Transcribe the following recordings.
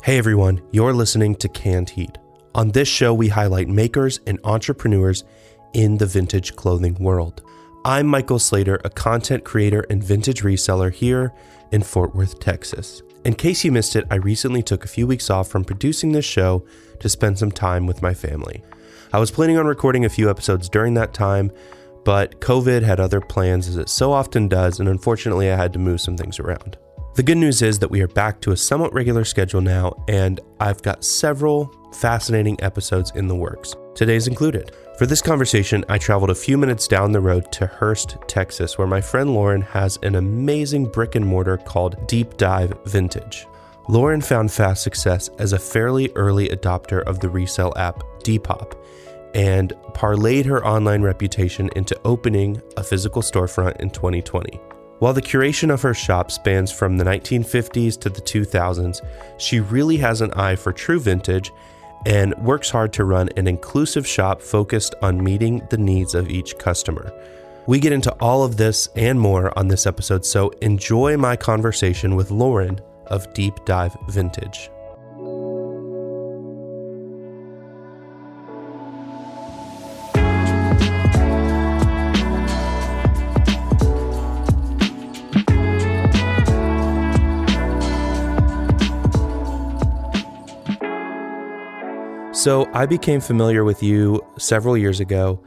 Hey everyone, you're listening to Canned Heat. On this show, we highlight makers and entrepreneurs in the vintage clothing world. I'm Michael Slater, a content creator and vintage reseller here in Fort Worth, Texas. In case you missed it, I recently took a few weeks off from producing this show to spend some time with my family. I was planning on recording a few episodes during that time, but COVID had other plans as it so often does, and unfortunately I had to move some things around. The good news is that we are back to a somewhat regular schedule now, and I've got several fascinating episodes in the works, today's included. For this conversation, I traveled a few minutes down the road to Hurst, Texas, where my friend Lauren has an amazing brick and mortar called Deep Dive Vintage. Lauren found fast success as a fairly early adopter of the resale app Depop, and parlayed her online reputation into opening a physical storefront in 2020. While the curation of her shop spans from the 1950s to the 2000s, she really has an eye for true vintage and works hard to run an inclusive shop focused on meeting the needs of each customer. We get into all of this and more on this episode, so enjoy my conversation with Lauren of Deep Dive Vintage. So I became familiar with you several years ago.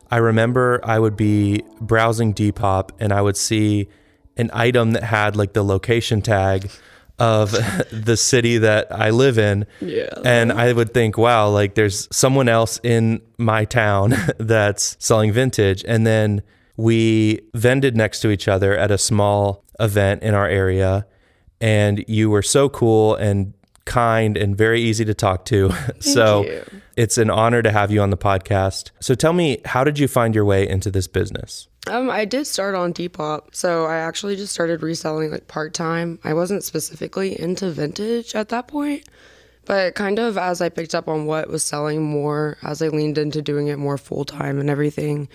I remember I would be browsing Depop and I would see an item that had like the location tag of the city that I live in. Yeah. And I would think, wow, like there's someone else in my town that's selling vintage. And then we vended next to each other at a small event in our area. And you were so cool and kind and very easy to talk to. So it's an honor to have you on the podcast. So tell me, how did you find your way into this business? I did start on Depop. So I actually just started reselling like part-time. I wasn't specifically into vintage at that point, but kind of as I picked up on what was selling more, as I leaned into doing it more full-time and everything,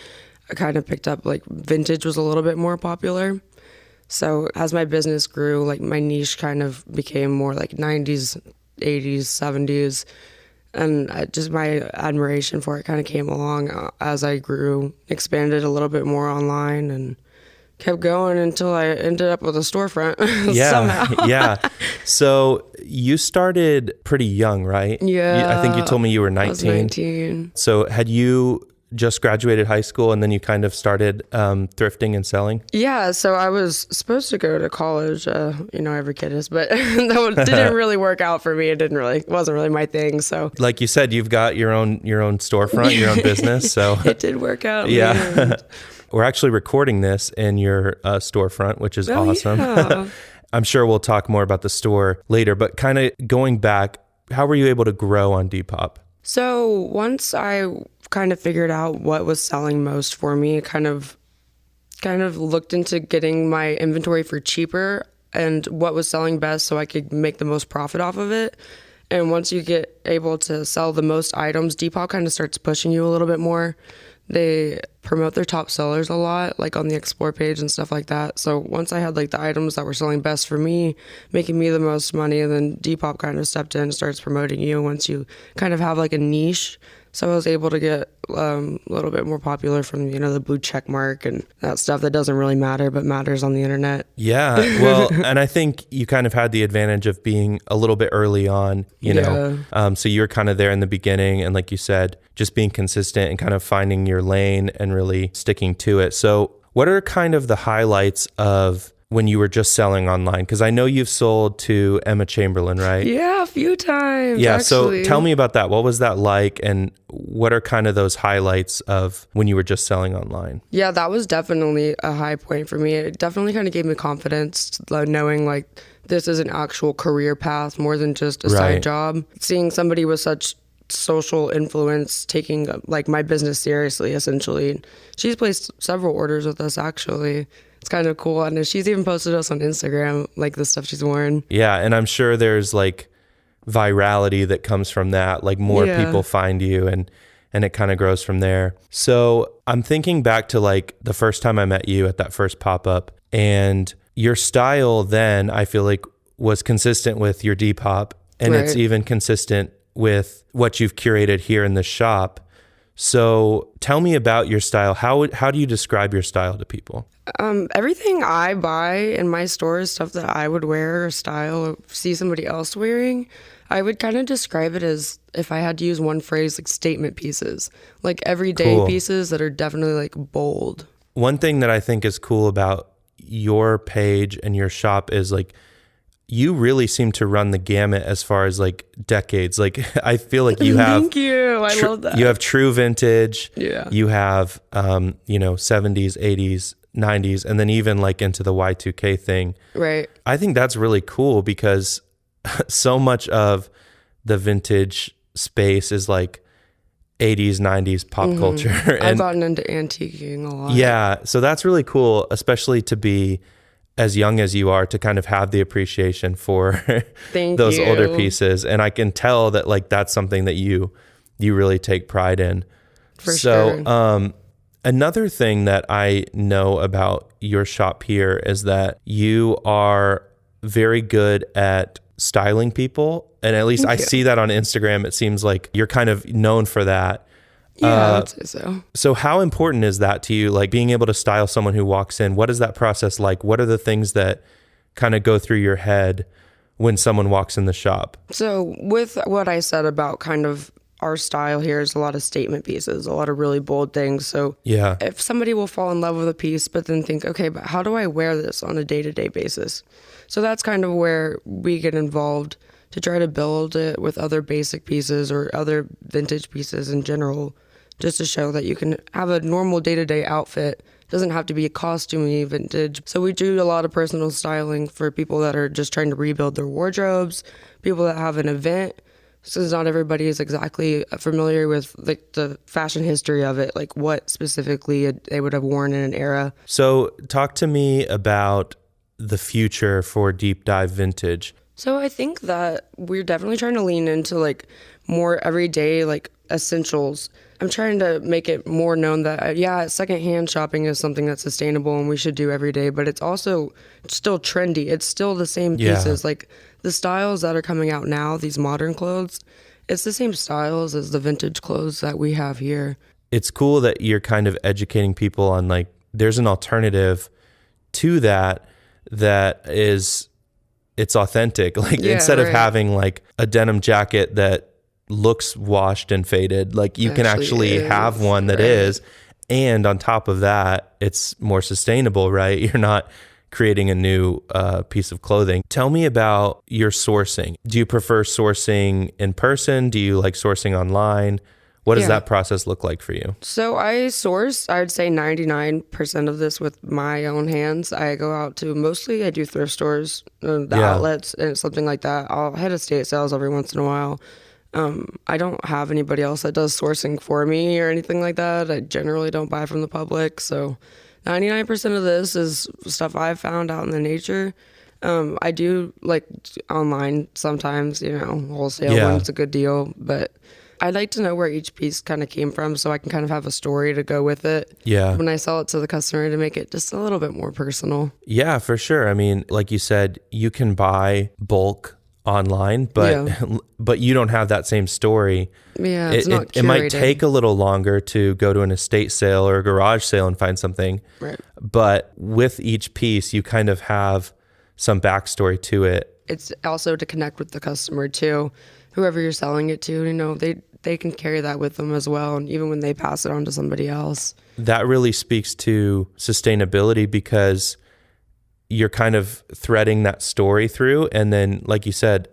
I kind of picked up like vintage was a little bit more popular. So as my business grew, like my niche kind of became more like 90s, 80s, 70s. And just my admiration for it kind of came along as I grew, expanded a little bit more online and kept going until I ended up with a storefront somehow. Yeah. So you started pretty young, right? Yeah. I think you told me you were 19. I was 19. So had you just graduated high school and then you kind of started thrifting and selling? Yeah, so I was supposed to go to college, every kid is, but that didn't really work out for me. It wasn't really my thing. So like you said, you've got your own storefront, your own business. So it did work out. Yeah. We're actually recording this in your storefront, which is awesome. Yeah. I'm sure we'll talk more about the store later, but kind of going back, how were you able to grow on Depop? So once I kind of figured out what was selling most for me, kind of looked into getting my inventory for cheaper and what was selling best so I could make the most profit off of it. And once you get able to sell the most items, Depop kind of starts pushing you a little bit more. They promote their top sellers a lot, like on the Explore page and stuff like that. So once I had like the items that were selling best for me, making me the most money, then Depop kind of stepped in and starts promoting you once you kind of have like a niche. So I was able to get a little bit more popular from, the blue check mark and that stuff that doesn't really matter, but matters on the internet. Yeah. Well, and I think you kind of had the advantage of being a little bit early on, know. So you were kind of there in the beginning. And like you said, just being consistent and kind of finding your lane and really sticking to it. So what are kind of the highlights of when you were just selling online? Because I know you've sold to Emma Chamberlain, right? Yeah, a few times. Yeah, actually. So tell me about that. What was that like? And what are kind of those highlights of when you were just selling online? Yeah, that was definitely a high point for me. It definitely kind of gave me confidence, knowing like this is an actual career path more than just a side job. Seeing somebody with such social influence taking like my business seriously, essentially. She's placed several orders with us, actually. It's kind of cool. And she's even posted us on Instagram, like the stuff she's worn. Yeah. And I'm sure there's like virality that comes from that. Like more people find you and it kind of grows from there. So I'm thinking back to like the first time I met you at that first pop-up, and your style then, I feel like, was consistent with your Depop, and it's even consistent with what you've curated here in the shop. So tell me about your style. How do you describe your style to people? Everything I buy in my store is stuff that I would wear or style or see somebody else wearing. I would kind of describe it as, if I had to use one phrase, like statement pieces, like everyday pieces that are definitely like bold. One thing that I think is cool about your page and your shop is like, you really seem to run the gamut as far as like decades. Like I feel like you have, thank you. I love that. You have true vintage. Yeah. You have, 70s, 80s, 90s, and then even like into the Y2K thing. Right. I think that's really cool because so much of the vintage space is like 80s, 90s pop culture. And I've gotten into antiquing a lot. yeah. So that's really cool, especially to be as young as you are, to kind of have the appreciation for those older pieces. And I can tell that like that's something that you really take pride in. For sure. Another thing that I know about your shop here is that you are very good at styling people. And at least I see that on Instagram. It seems like you're kind of known for that. Yeah, I would say so. So how important is that to you? Like being able to style someone who walks in, what is that process like? What are the things that kind of go through your head when someone walks in the shop? So with what I said about kind of our style here is a lot of statement pieces, a lot of really bold things. So yeah, if somebody will fall in love with a piece, but then think, okay, but how do I wear this on a day-to-day basis? So that's kind of where we get involved to try to build it with other basic pieces or other vintage pieces in general, just to show that you can have a normal day-to-day outfit. It doesn't have to be a costumey vintage. So we do a lot of personal styling for people that are just trying to rebuild their wardrobes, people that have an event. Since not everybody is exactly familiar with like the fashion history of it, like what specifically they would have worn in an era. So talk to me about the future for Deep Dive Vintage. So I think that we're definitely trying to lean into like more everyday like essentials. I'm trying to make it more known that, secondhand shopping is something that's sustainable and we should do every day, but it's also still trendy. It's still the same pieces. Like the styles that are coming out now, these modern clothes, it's the same styles as the vintage clothes that we have here. It's cool that you're kind of educating people on like, there's an alternative to that is, it's authentic. Like instead of having like a denim jacket that looks washed and faded, like you can actually have one that is, and on top of that it's more sustainable, right? You're not creating a new piece of clothing. Tell me about your sourcing. Do you prefer sourcing in person? Do you like sourcing online? What does that process look like for you? So I source, I would say 99% of this with my own hands. I go out to, mostly I do thrift stores, the outlets and something like that. I'll hit estate sales every once in a while. I don't have anybody else that does sourcing for me or anything like that. I generally don't buy from the public. So 99% of this is stuff I've found out in the nature. I do like online sometimes, wholesale when it's a good deal, but I'd like to know where each piece kind of came from so I can kind of have a story to go with it. Yeah. When I sell it to the customer, to make it just a little bit more personal. Yeah, for sure. I mean, like you said, you can buy bulk online, but you don't have that same story. Yeah, it's not curated. It might take a little longer to go to an estate sale or a garage sale and find something. Right. But with each piece, you kind of have some backstory to it. It's also to connect with the customer too. Whoever you're selling it to, they can carry that with them as well. And even when they pass it on to somebody else. That really speaks to sustainability because you're kind of threading that story through. And then, like you said,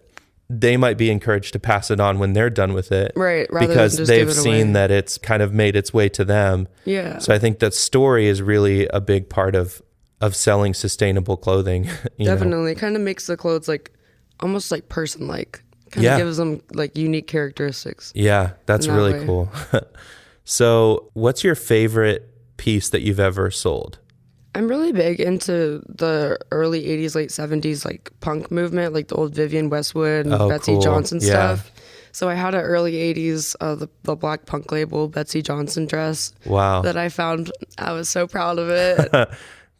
they might be encouraged to pass it on when they're done with it. Right. Because they've seen that it's kind of made its way to them. Yeah. So I think that story is really a big part of selling sustainable clothing. Definitely. Kind of makes the clothes like almost like person-like. Kind of gives them like unique characteristics. Yeah, that's really cool. So what's your favorite piece that you've ever sold? I'm really big into the early 80s, late 70s, like punk movement, like the old Vivienne Westwood and Betsy Johnson stuff. So I had an early 80s, the black punk label Betsy Johnson dress. Wow. That I found. I was so proud of it.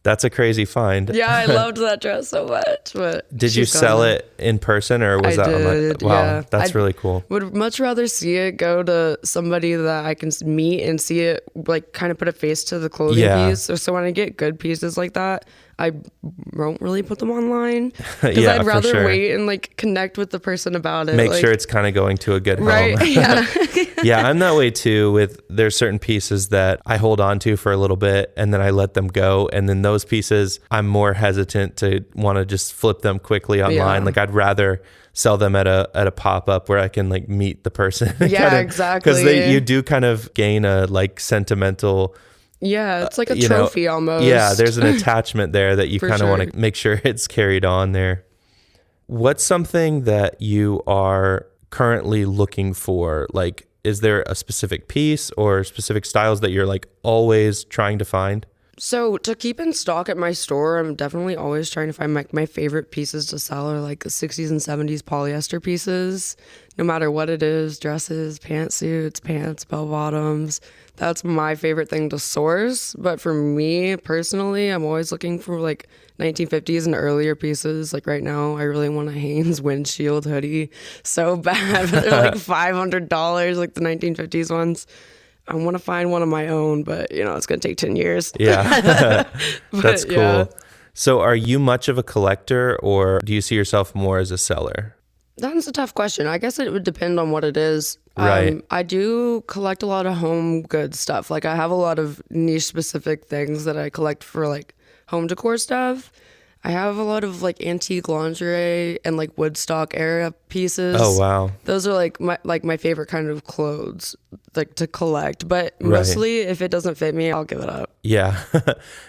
That's a crazy find. Yeah, I loved that dress so much. But Did you sell it in person or was I that online? did, Wow, yeah. that's really cool. Would much rather see it go to somebody that I can meet and see it, like, kind of put a face to the clothing piece. So when I get good pieces like that, I won't really put them online because Yeah, I'd for rather sure. wait and like connect with the person about it. Make like, sure it's kind of going to a good home. right. Yeah. Yeah, I'm that way too. There's certain pieces that I hold on to for a little bit and then I let them go. And then those pieces, I'm more hesitant to want to just flip them quickly online. Yeah. Like I'd rather sell them at a pop-up where I can like meet the person. Yeah, exactly. Because you do kind of gain a like sentimental. Yeah, it's like a trophy almost. Yeah, there's an attachment there that you For kind of sure. want to make sure it's carried on there. What's something that you are currently looking for? Like, is there a specific piece or specific styles that you're like always trying to find? So to keep in stock at my store, I'm definitely always trying to find my favorite pieces to sell are like the 60s and 70s polyester pieces, no matter what it is, dresses, pantsuits, pants, bell bottoms. That's my favorite thing to source. But for me personally, I'm always looking for like 1950s and earlier pieces. Like right now, I really want a Hanes windshield hoodie so bad. But they're like $500, like the 1950s ones. I want to find one of my own, but it's going to take 10 years. Yeah. That's cool. Yeah. So are you much of a collector or do you see yourself more as a seller? That's a tough question. I guess it would depend on what it is. Right. I do collect a lot of home goods stuff. Like I have a lot of niche specific things that I collect for like home decor stuff. I have a lot of like antique lingerie and like Woodstock era pieces. Oh, wow. Those are like my favorite kind of clothes like to collect. But mostly if it doesn't fit me, I'll give it up. Yeah.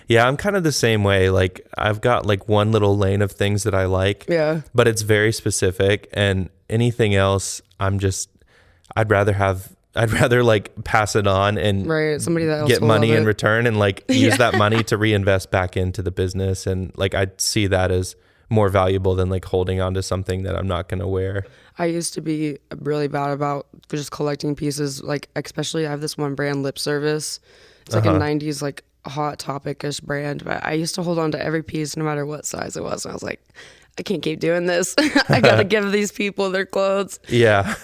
Yeah, I'm kind of the same way. Like I've got like one little lane of things that I like. Yeah. But it's very specific and anything else I'd rather like pass it on and Somebody that else get will money love in it. return and like use that money to reinvest back into the business. And like, I'd see that as more valuable than like holding on to something that I'm not going to wear. I used to be really bad about just collecting pieces. Like, especially I have this one brand, Lip Service. It's like a 90s, like hot topic-ish brand. But I used to hold on to every piece no matter what size it was. And I was like, I can't keep doing this. I got to give these people their clothes. Yeah.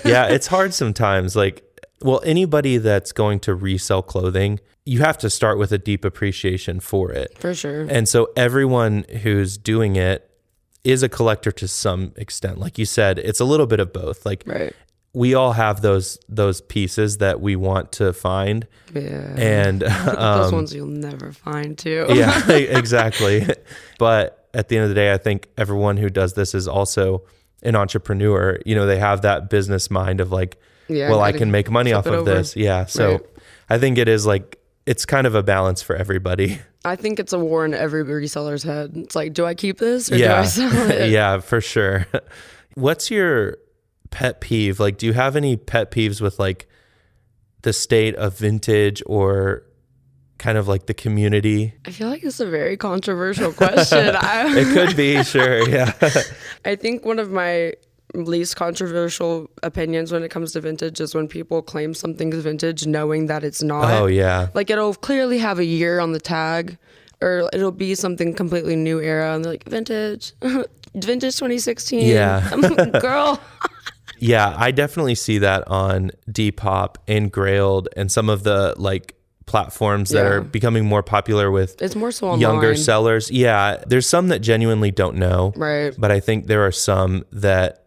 Yeah. It's hard sometimes. Like, well, anybody that's going to resell clothing, you have to start with a deep appreciation for it. For sure. And so everyone who's doing it is a collector to some extent. Like you said, it's a little bit of both. Like we all have those pieces that we want to find. Yeah. And those ones you'll never find too. Yeah, exactly. But at the end of the day, I think everyone who does this is also an entrepreneur. They have that business mind of like, well, I can make money off of this. Yeah. So I think it is like, it's kind of a balance for everybody. I think it's a war in every reseller's head. It's like, do I keep this or do I sell it? Yeah, for sure. What's your pet peeve? Like, do you have any pet peeves with like the state of vintage or kind of like the community? I feel like it's a very controversial question. It could be, sure. Yeah. I think one of my least controversial opinions when it comes to vintage is when people claim something's vintage knowing that it's not. Oh, yeah. Like it'll clearly have a year on the tag or it'll be something completely new era and they're like, vintage 2016. Yeah. Girl. Yeah, I definitely see that on Depop and Grailed and some of the like platforms that are becoming more popular with it's more so younger online. sellers. Yeah, there's some that genuinely don't know. Right. But I think there are some that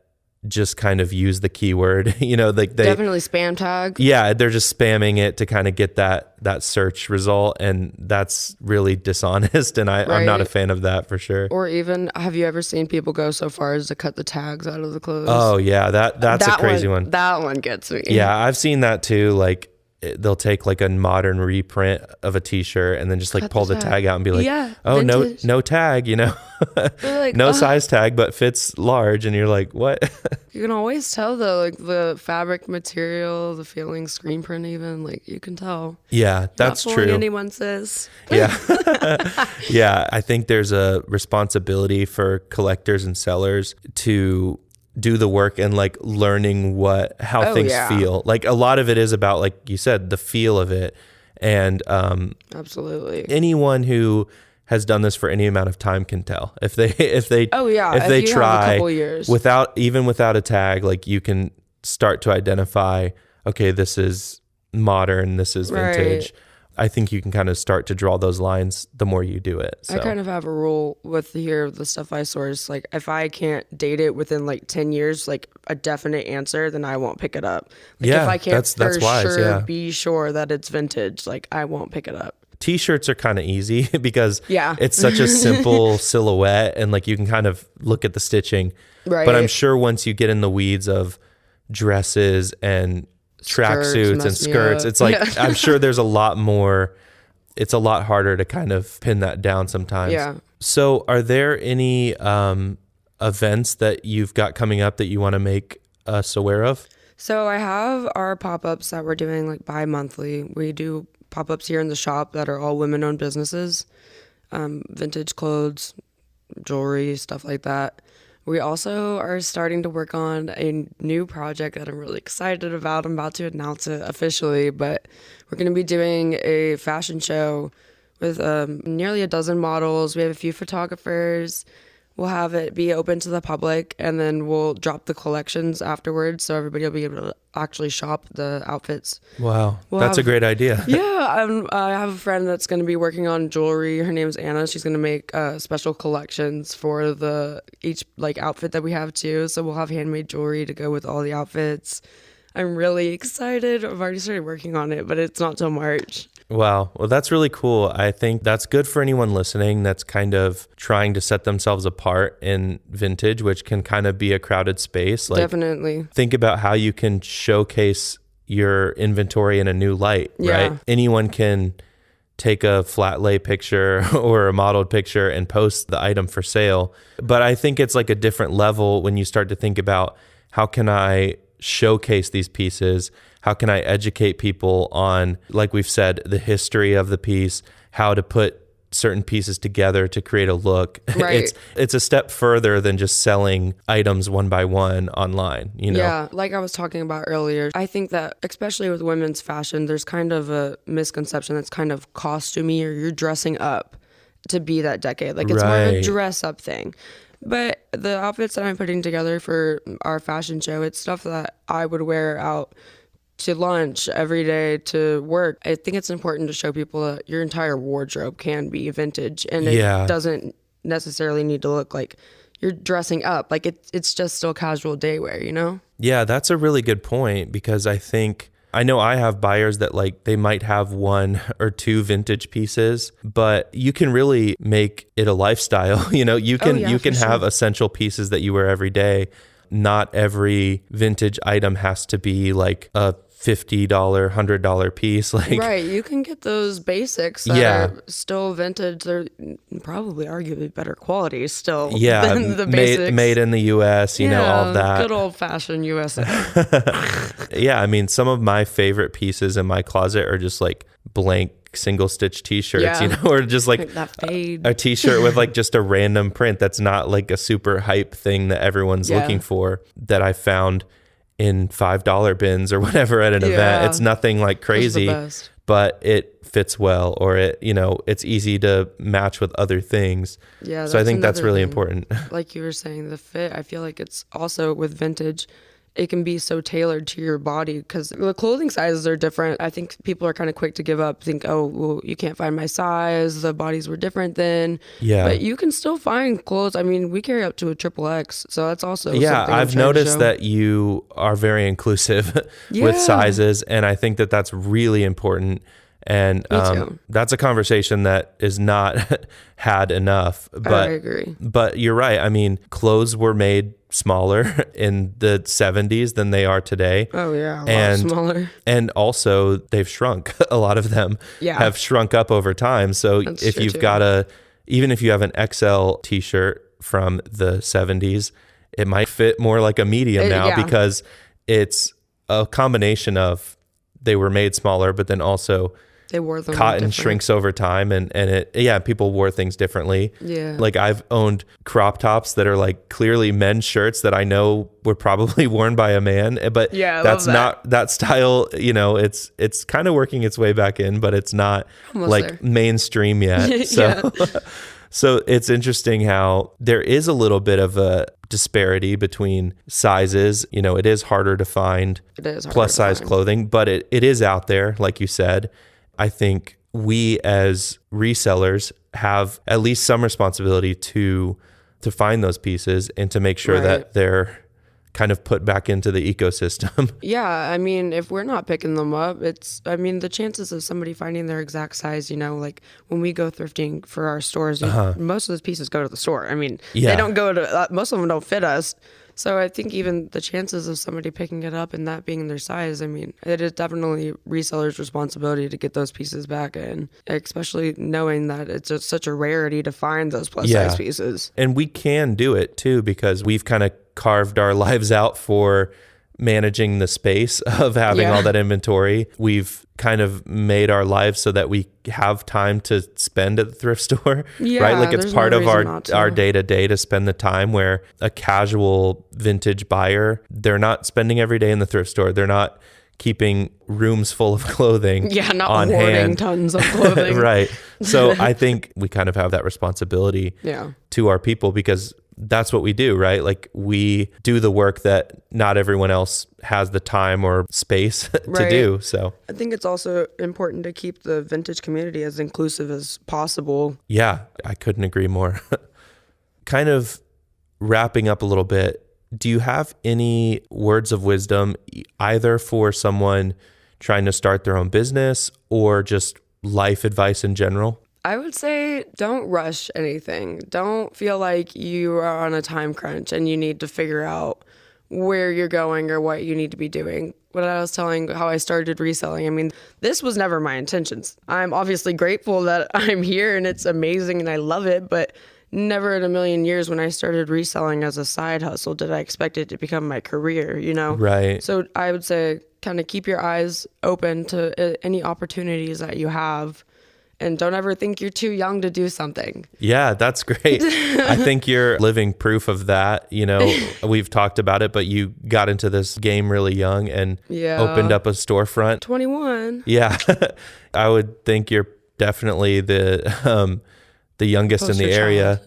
just kind of use the keyword, like they definitely spam tag. Yeah, they're just spamming it to kind of get that search result, and that's really dishonest. And I'm not a fan of that for sure. Or even, have you ever seen people go so far as to cut the tags out of the clothes? Oh yeah, that's a crazy one. That one gets me. Yeah, I've seen that too. Like they'll take like a modern reprint of a t-shirt and then just like cut pull the tag out and be like, oh, vintage. no tag, Like, no size tag, but fits large. And you're like, what? You can always tell though, like the fabric material, the feeling, screen print, even like you can tell. Yeah, that's Not true. Anyone says. Yeah. Yeah. I think there's a responsibility for collectors and sellers to do the work and like learning how things feel. Like a lot of it is about, like you said, the feel of it. And absolutely, anyone who has done this for any amount of time can tell. If they Oh yeah, if they you have try a couple years. without a tag, like you can start to identify, okay, this is modern, this is vintage. Right. I think you can kind of start to draw those lines the more you do it. So. I kind of have a rule with the stuff I source. Like if I can't date it within like 10 years, like a definite answer, then I won't pick it up. Like Yeah, if I can't that's wise, sure yeah. be sure that it's vintage, like I won't pick it up. T-shirts are kind of easy because Yeah. it's such a simple silhouette and like you can kind of look at the stitching. Right. But I'm sure once you get in the weeds of dresses and tracksuits and skirts, it's like I'm sure there's a lot more. It's a lot harder to kind of pin that down sometimes. Yeah. So are there any events that you've got coming up that you want to make us aware of? So I have our pop-ups that we're doing like bi-monthly. We do pop-ups here in the shop that are all women-owned businesses, vintage clothes, jewelry, stuff like that. We also are starting to work on a new project that I'm really excited about. I'm about to announce it officially, but we're going to be doing a fashion show with nearly a dozen models. We have a few photographers. We'll have it be open to the public, and then we'll drop the collections afterwards, so everybody will be able to actually shop the outfits. Wow, that's a great idea. Yeah, I have a friend that's going to be working on jewelry. Her name's Anna. She's going to make special collections for each like outfit that we have too. So we'll have handmade jewelry to go with all the outfits. I'm really excited. I've already started working on it, but it's not till March. Wow. Well, that's really cool. I think that's good for anyone listening that's kind of trying to set themselves apart in vintage, which can kind of be a crowded space. Like, definitely. Think about how you can showcase your inventory in a new light, Yeah. right? Anyone can take a flat lay picture or a modeled picture and post the item for sale. But I think it's like a different level when you start to think about how can I showcase these pieces? How can I educate people on, like we've said, the history of the piece, how to put certain pieces together to create a look. Right. It's a step further than just selling items one by one online, you know? Yeah, like I was talking about earlier, I think that especially with women's fashion, there's kind of a misconception that's kind of costumey, or you're dressing up to be that decade. Like it's more of a Right. dress up thing. But the outfits that I'm putting together for our fashion show, it's stuff that I would wear out to lunch every day, to work. I think it's important to show people that your entire wardrobe can be vintage, and Yeah. it doesn't necessarily need to look like you're dressing up. Like it's just still casual day wear, you know? Yeah, that's a really good point, because I know I have buyers that like they might have one or two vintage pieces, but you can really make it a lifestyle. You know, you can have essential pieces that you wear every day. Not every vintage item has to be like a $50, $100 piece. Like, Right, you can get those basics that are still vintage. They're probably arguably better quality still than the basics. Made in the US, you know, all of that. Good old fashioned USA. Yeah, I mean, some of my favorite pieces in my closet are just like blank single stitch t-shirts, you know, or just like that fade. a t-shirt with like just a random print that's not like a super hype thing that everyone's looking for, that I found in $5 bins or whatever at an event. It's nothing like crazy, but it fits well, or it, you know, it's easy to match with other things. Yeah. So I think that's really important. Like you were saying, the fit, I feel like it's also with vintage, it can be so tailored to your body, because the clothing sizes are different. I think people are kind of quick to give up, think, oh, well, you can't find my size. The bodies were different then. Yeah. But you can still find clothes. I mean, we carry up to a XXX, so that's also something I've noticed that you are very inclusive with sizes, and I think that that's really important. And that's a conversation that is not had enough. But I agree. But you're right. I mean, clothes were made smaller in the 70s than they are today. Oh yeah, a lot smaller. And also they've shrunk. A lot of them have shrunk up over time. So if you've got even if you have an XL t-shirt from the 70s, it might fit more like a medium now, because it's a combination of they were made smaller, but then also They wore them cotton different. shrinks over time, and people wore things differently. Yeah. Like I've owned crop tops that are like clearly men's shirts that I know were probably worn by a man, but Yeah, I that's love not that style. It's kind of working its way back in, but it's not Almost like there. mainstream yet. So, so it's interesting how there is a little bit of a disparity between sizes. It is harder to find plus size clothing, but it is out there, like you said. I think we as resellers have at least some responsibility to find those pieces and to make sure that they're kind of put back into the ecosystem. Yeah, I mean, if we're not picking them up, the chances of somebody finding their exact size, like when we go thrifting for our stores, most of those pieces go to the store. I mean, they don't go to, most of them don't fit us. So I think even the chances of somebody picking it up and that being their size, I mean, it is definitely resellers' responsibility to get those pieces back in, especially knowing that it's just such a rarity to find those plus size pieces. And we can do it too, because we've kind of carved our lives out for managing the space of having all that inventory. We've kind of made our lives so that we have time to spend at the thrift store, right? Like it's part of our day-to-day to spend the time, where a casual vintage buyer, they're not spending every day in the thrift store. They're not keeping rooms full of clothing not on hoarding hand. tons of clothing. Right. So I think we kind of have that responsibility to our people, because that's what we do, right? Like we do the work that not everyone else has the time or space to do. So I think it's also important to keep the vintage community as inclusive as possible. Yeah, I couldn't agree more. Kind of wrapping up a little bit, do you have any words of wisdom either for someone trying to start their own business or just life advice in general? I would say don't rush anything. Don't feel like you are on a time crunch and you need to figure out where you're going or what you need to be doing. When I was telling how I started reselling, I mean, this was never my intentions. I'm obviously grateful that I'm here and it's amazing and I love it, but never in a million years when I started reselling as a side hustle did I expect it to become my career, Right. So I would say kind of keep your eyes open to any opportunities that you have. And don't ever think you're too young to do something. Yeah, that's great. I think you're living proof of that. We've talked about it, but you got into this game really young and opened up a storefront. 21. Yeah. I would think you're definitely the youngest in the area.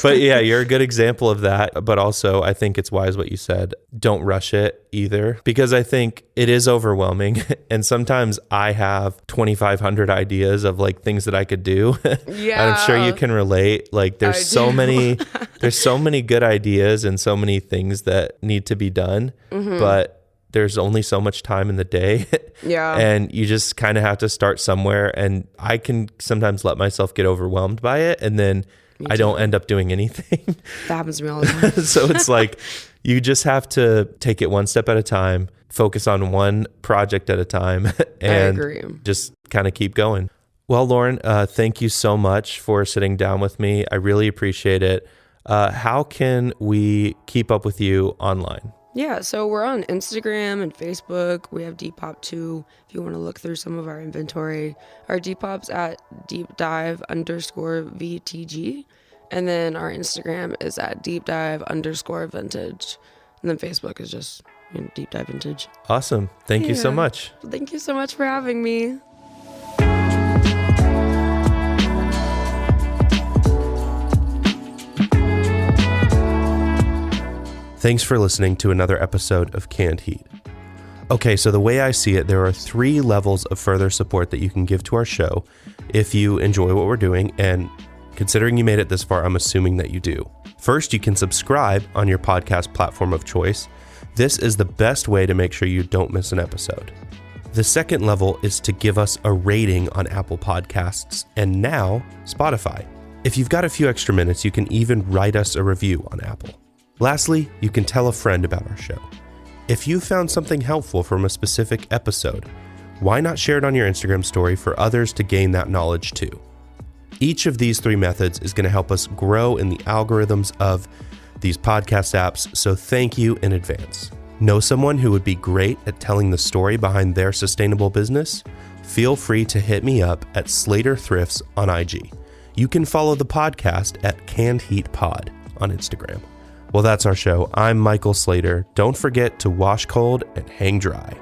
But yeah, you're a good example of that. But also, I think it's wise what you said. Don't rush it either, because I think it is overwhelming. And sometimes I have 2,500 ideas of like things that I could do. Yeah. And I'm sure you can relate. Like there's so many good ideas and so many things that need to be done. Mm-hmm. But there's only so much time in the day. Yeah. And you just kind of have to start somewhere. And I can sometimes let myself get overwhelmed by it. And then I don't end up doing anything. That happens to me all the time. So it's like, you just have to take it one step at a time, focus on one project at a time, and just kind of keep going. Well, Lauren, thank you so much for sitting down with me. I really appreciate it. How can we keep up with you online? Yeah, so we're on Instagram and Facebook. We have Depop too, if you want to look through some of our inventory. Our Depop's at deepdive_VTG. And then our Instagram is at deepdive_vintage. And then Facebook is just Deep Dive Vintage. Awesome. Thank you so much. Thank you so much for having me. Thanks for listening to another episode of Canned Heat. Okay, so the way I see it, there are 3 levels of further support that you can give to our show if you enjoy what we're doing, and considering you made it this far, I'm assuming that you do. First, you can subscribe on your podcast platform of choice. This is the best way to make sure you don't miss an episode. The second level is to give us a rating on Apple Podcasts and now Spotify. If you've got a few extra minutes, you can even write us a review on Apple. Lastly, you can tell a friend about our show. If you found something helpful from a specific episode, why not share it on your Instagram story for others to gain that knowledge too? Each of these 3 methods is going to help us grow in the algorithms of these podcast apps, so thank you in advance. Know someone who would be great at telling the story behind their sustainable business? feel free to hit me up at Slater Thrifts on IG. You can follow the podcast at Canned Heat Pod on Instagram. Well, that's our show. I'm Michael Slater. Don't forget to wash cold and hang dry.